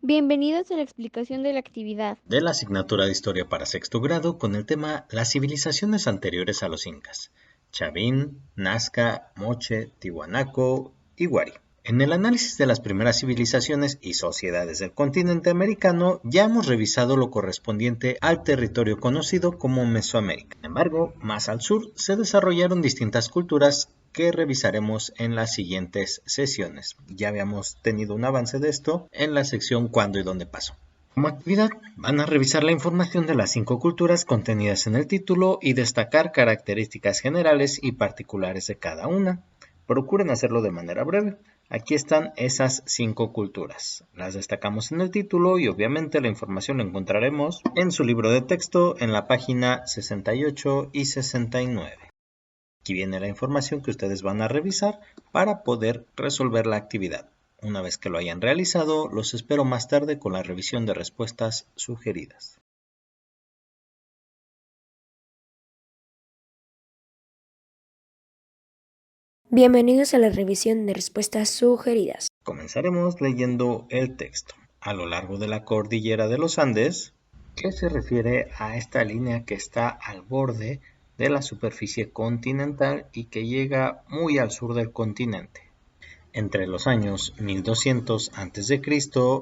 Bienvenidos a la explicación de la actividad. De la asignatura de Historia para sexto grado con el tema Las civilizaciones anteriores a los incas, Chavín, Nazca, Moche, Tiwanaku y Wari. En el análisis de las primeras civilizaciones y sociedades del continente americano ya hemos revisado lo correspondiente al territorio conocido como Mesoamérica. Sin embargo, más al sur se desarrollaron distintas culturas que revisaremos en las siguientes sesiones. Ya habíamos tenido un avance de esto en la sección Cuándo y dónde pasó. Como actividad, van a revisar la información de las 5 culturas contenidas en el título y destacar características generales y particulares de cada una. Procuren hacerlo de manera breve. Aquí están esas 5 culturas. Las destacamos en el título y obviamente la información la encontraremos en su libro de texto en la página 68 y 69. Aquí viene la información que ustedes van a revisar para poder resolver la actividad. Una vez que lo hayan realizado, los espero más tarde con la revisión de respuestas sugeridas. Bienvenidos a la revisión de respuestas sugeridas. Comenzaremos leyendo el texto. A lo largo de la cordillera de los Andes, que se refiere a esta línea que está al borde de la superficie continental y que llega muy al sur del continente. Entre los años 1200 a.C.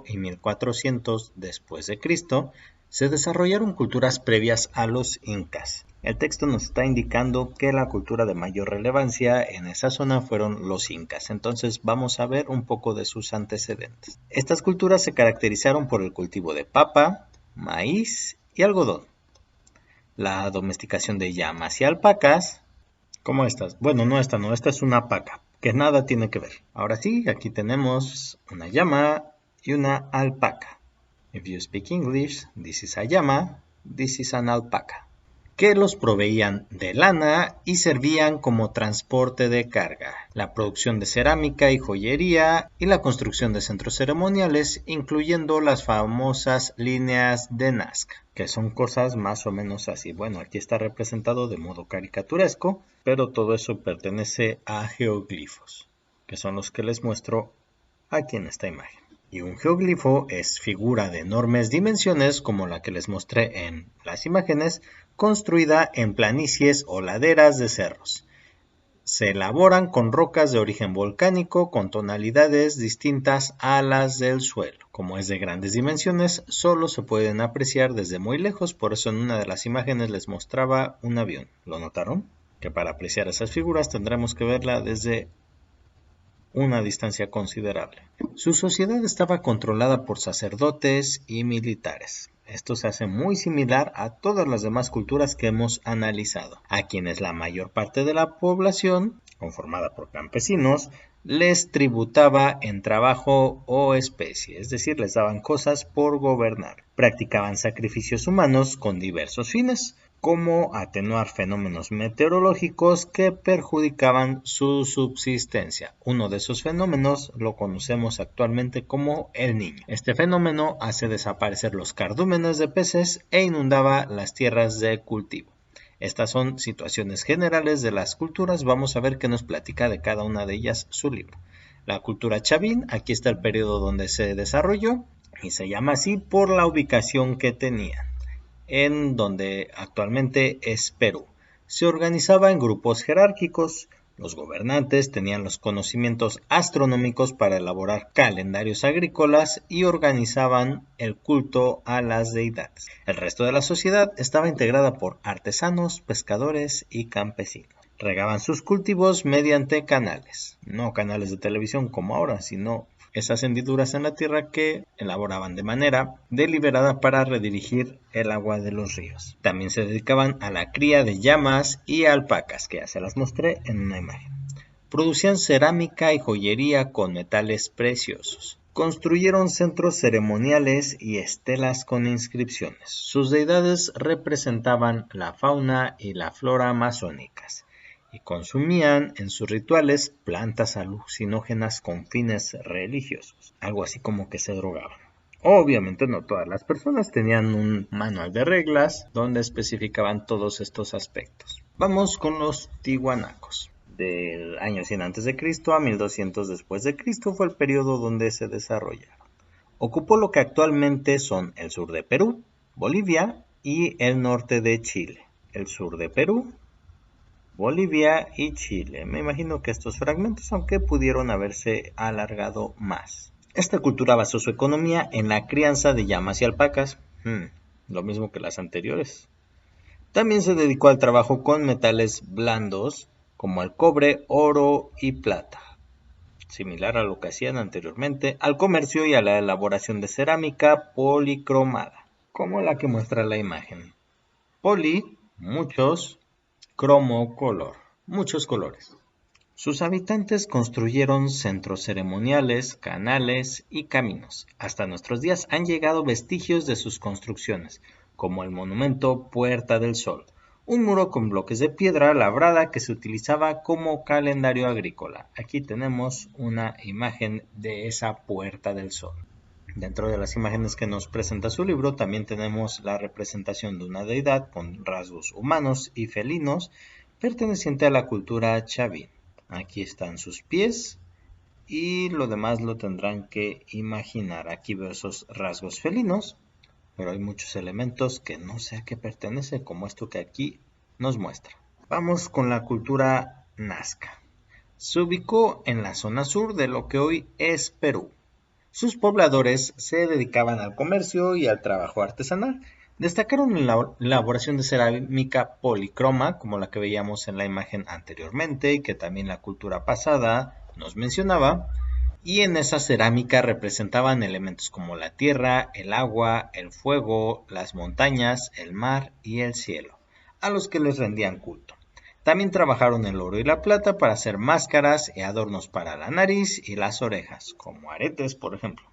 y 1400 después de Cristo, se desarrollaron culturas previas a los incas. El texto nos está indicando que la cultura de mayor relevancia en esa zona fueron los incas, entonces vamos a ver un poco de sus antecedentes. Estas culturas se caracterizaron por el cultivo de papa, maíz y algodón, la domesticación de llamas y alpacas, como estas. Bueno, no, esta es una paca, que nada tiene que ver. Ahora sí, aquí tenemos una llama y una alpaca. If you speak English, this is a llama, this is an alpaca. Que los proveían de lana y servían como transporte de carga, la producción de cerámica y joyería y la construcción de centros ceremoniales, incluyendo las famosas líneas de Nazca, que son cosas más o menos así. Bueno, aquí está representado de modo caricaturesco, pero todo eso pertenece a geoglifos, que son los que les muestro aquí en esta imagen. Y un geoglifo es figura de enormes dimensiones como la que les mostré en las imágenes, construida en planicies o laderas de cerros. Se elaboran con rocas de origen volcánico con tonalidades distintas a las del suelo. Como es de grandes dimensiones, solo se pueden apreciar desde muy lejos, por eso en una de las imágenes les mostraba un avión. ¿Lo notaron? Que para apreciar esas figuras tendremos que verla desde una distancia considerable. Su sociedad estaba controlada por sacerdotes y militares. Esto se hace muy similar a todas las demás culturas que hemos analizado, a quienes la mayor parte de la población, conformada por campesinos, les tributaba en trabajo o especie, es decir, les daban cosas por gobernar. Practicaban sacrificios humanos con diversos fines, como atenuar fenómenos meteorológicos que perjudicaban su subsistencia. Uno de esos fenómenos lo conocemos actualmente como el Niño. Este fenómeno hace desaparecer los cardúmenes de peces e inundaba las tierras de cultivo. Estas son situaciones generales de las culturas. Vamos a ver qué nos platica de cada una de ellas su libro. La cultura Chavín, aquí está el periodo donde se desarrolló y se llama así por la ubicación que tenía, en donde actualmente es Perú. Se organizaba en grupos jerárquicos. Los gobernantes tenían los conocimientos astronómicos para elaborar calendarios agrícolas y organizaban el culto a las deidades. El resto de la sociedad estaba integrada por artesanos, pescadores y campesinos. Regaban sus cultivos mediante canales, no canales de televisión como ahora, sino esas hendiduras en la tierra que elaboraban de manera deliberada para redirigir el agua de los ríos. También se dedicaban a la cría de llamas y alpacas, que ya se las mostré en una imagen. Producían cerámica y joyería con metales preciosos. Construyeron centros ceremoniales y estelas con inscripciones. Sus deidades representaban la fauna y la flora amazónicas y consumían en sus rituales plantas alucinógenas con fines religiosos, algo así como que se drogaban. Obviamente no todas las personas tenían un manual de reglas donde especificaban todos estos aspectos. Vamos con los tihuanacos. Del año 100 a.C. a 1200 después de Cristo fue el periodo donde se desarrollaron. Ocupó lo que actualmente son el sur de Perú, Bolivia y el norte de Chile. El sur de Perú, Bolivia y Chile. Me imagino que estos fragmentos, aunque pudieron haberse alargado más. Esta cultura basó su economía en la crianza de llamas y alpacas, lo mismo que las anteriores. También se dedicó al trabajo con metales blandos como el cobre, oro y plata, similar a lo que hacían anteriormente, al comercio y a la elaboración de cerámica policromada, como la que muestra la imagen. Poli, muchos, cromo, color, muchos colores. Sus habitantes construyeron centros ceremoniales, canales y caminos. Hasta nuestros días han llegado vestigios de sus construcciones, como el monumento Puerta del Sol, un muro con bloques de piedra labrada que se utilizaba como calendario agrícola. Aquí tenemos una imagen de esa Puerta del Sol. Dentro de las imágenes que nos presenta su libro también tenemos la representación de una deidad con rasgos humanos y felinos perteneciente a la cultura chavín. Aquí están sus pies y lo demás lo tendrán que imaginar. Aquí veo esos rasgos felinos, pero hay muchos elementos que no sé a qué pertenece, como esto que aquí nos muestra. Vamos con la cultura nazca. Se ubicó en la zona sur de lo que hoy es Perú. Sus pobladores se dedicaban al comercio y al trabajo artesanal. Destacaron en la elaboración de cerámica policroma, como la que veíamos en la imagen anteriormente y que también la cultura pasada nos mencionaba. Y en esa cerámica representaban elementos como la tierra, el agua, el fuego, las montañas, el mar y el cielo, a los que les rendían culto. También trabajaron el oro y la plata para hacer máscaras y adornos para la nariz y las orejas, como aretes, por ejemplo.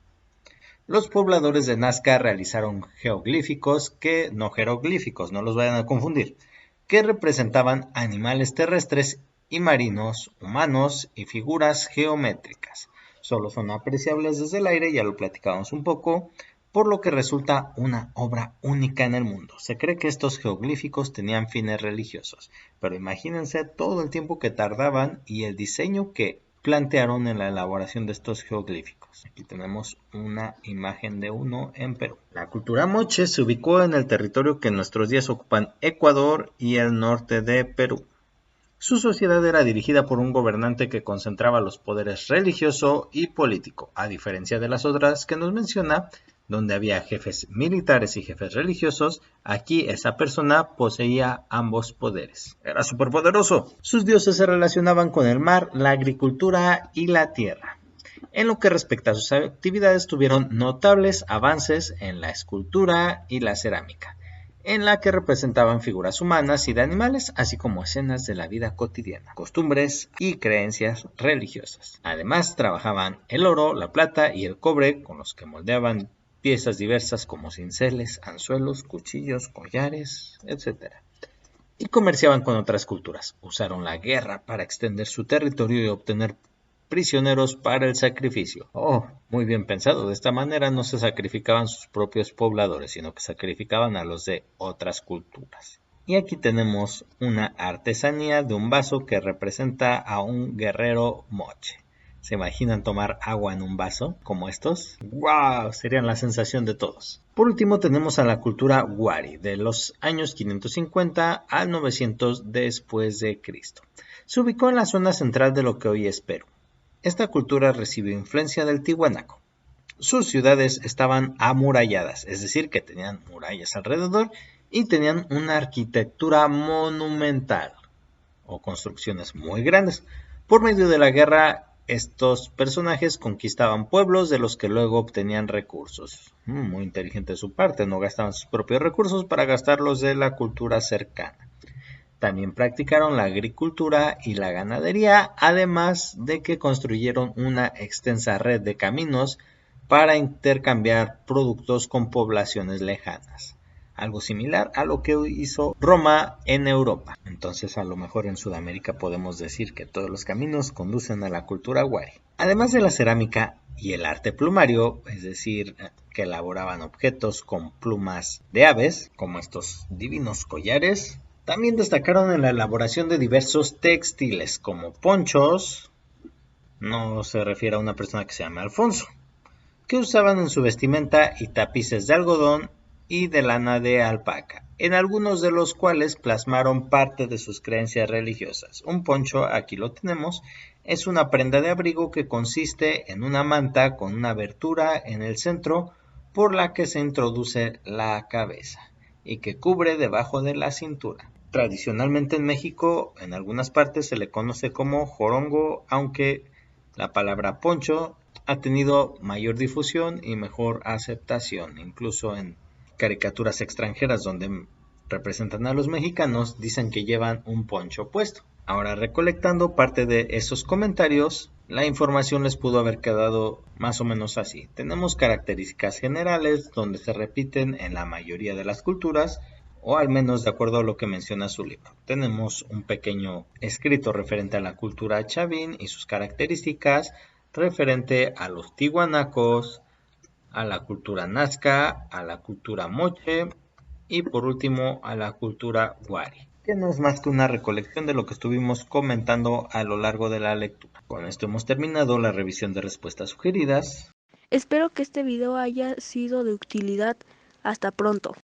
Los pobladores de Nazca realizaron jeroglíficos, no los vayan a confundir, que representaban animales terrestres y marinos, humanos y figuras geométricas. Solo son apreciables desde el aire, ya lo platicábamos un poco, por lo que resulta una obra única en el mundo. Se cree que estos jeroglíficos tenían fines religiosos, pero imagínense todo el tiempo que tardaban y el diseño que plantearon en la elaboración de estos jeroglíficos. Aquí tenemos una imagen de uno en Perú. La cultura moche se ubicó en el territorio que en nuestros días ocupan Ecuador y el norte de Perú. Su sociedad era dirigida por un gobernante que concentraba los poderes religioso y político, a diferencia de las otras que nos menciona, donde había jefes militares y jefes religiosos. Aquí esa persona poseía ambos poderes. Era superpoderoso. Sus dioses se relacionaban con el mar, la agricultura y la tierra. En lo que respecta a sus actividades, tuvieron notables avances en la escultura y la cerámica, en la que representaban figuras humanas y de animales, así como escenas de la vida cotidiana, costumbres y creencias religiosas. Además, trabajaban el oro, la plata y el cobre, con los que moldeaban piezas diversas como cinceles, anzuelos, cuchillos, collares, etc. Y comerciaban con otras culturas. Usaron la guerra para extender su territorio y obtener prisioneros para el sacrificio. Muy bien pensado. De esta manera no se sacrificaban sus propios pobladores, sino que sacrificaban a los de otras culturas. Y aquí tenemos una artesanía de un vaso que representa a un guerrero moche. ¿Se imaginan tomar agua en un vaso como estos? ¡Wow! Serían la sensación de todos. Por último tenemos a la cultura Wari, de los años 550 al 900 después de Cristo. Se ubicó en la zona central de lo que hoy es Perú. Esta cultura recibió influencia del Tiwanaku. Sus ciudades estaban amuralladas, es decir, que tenían murallas alrededor y tenían una arquitectura monumental o construcciones muy grandes. Por medio de la guerra, estos personajes conquistaban pueblos de los que luego obtenían recursos. Muy inteligente de su parte, no gastaban sus propios recursos para gastarlos de la cultura cercana. También practicaron la agricultura y la ganadería, además de que construyeron una extensa red de caminos para intercambiar productos con poblaciones lejanas. Algo similar a lo que hizo Roma en Europa. Entonces, a lo mejor en Sudamérica podemos decir que todos los caminos conducen a la cultura Wari. Además de la cerámica y el arte plumario, es decir, que elaboraban objetos con plumas de aves, como estos divinos collares, también destacaron en la elaboración de diversos textiles, como ponchos. No se refiere a una persona que se llame Alfonso. que usaban en su vestimenta y tapices de algodón y de lana de alpaca, en algunos de los cuales plasmaron parte de sus creencias religiosas. Un poncho, aquí lo tenemos, es una prenda de abrigo que consiste en una manta con una abertura en el centro por la que se introduce la cabeza y que cubre debajo de la cintura. Tradicionalmente en México, en algunas partes se le conoce como jorongo, aunque la palabra poncho ha tenido mayor difusión y mejor aceptación, incluso en caricaturas extranjeras donde representan a los mexicanos, dicen que llevan un poncho puesto. Ahora, recolectando parte de esos comentarios, la información les pudo haber quedado más o menos así. Tenemos características generales donde se repiten en la mayoría de las culturas, o al menos de acuerdo a lo que menciona su libro. Tenemos un pequeño escrito referente a la cultura chavín y sus características, referente a los tihuanacos, a la cultura nazca, a la cultura moche y por último a la cultura wari, que no es más que una recolección de lo que estuvimos comentando a lo largo de la lectura. Con esto hemos terminado la revisión de respuestas sugeridas. Espero que este video haya sido de utilidad. Hasta pronto.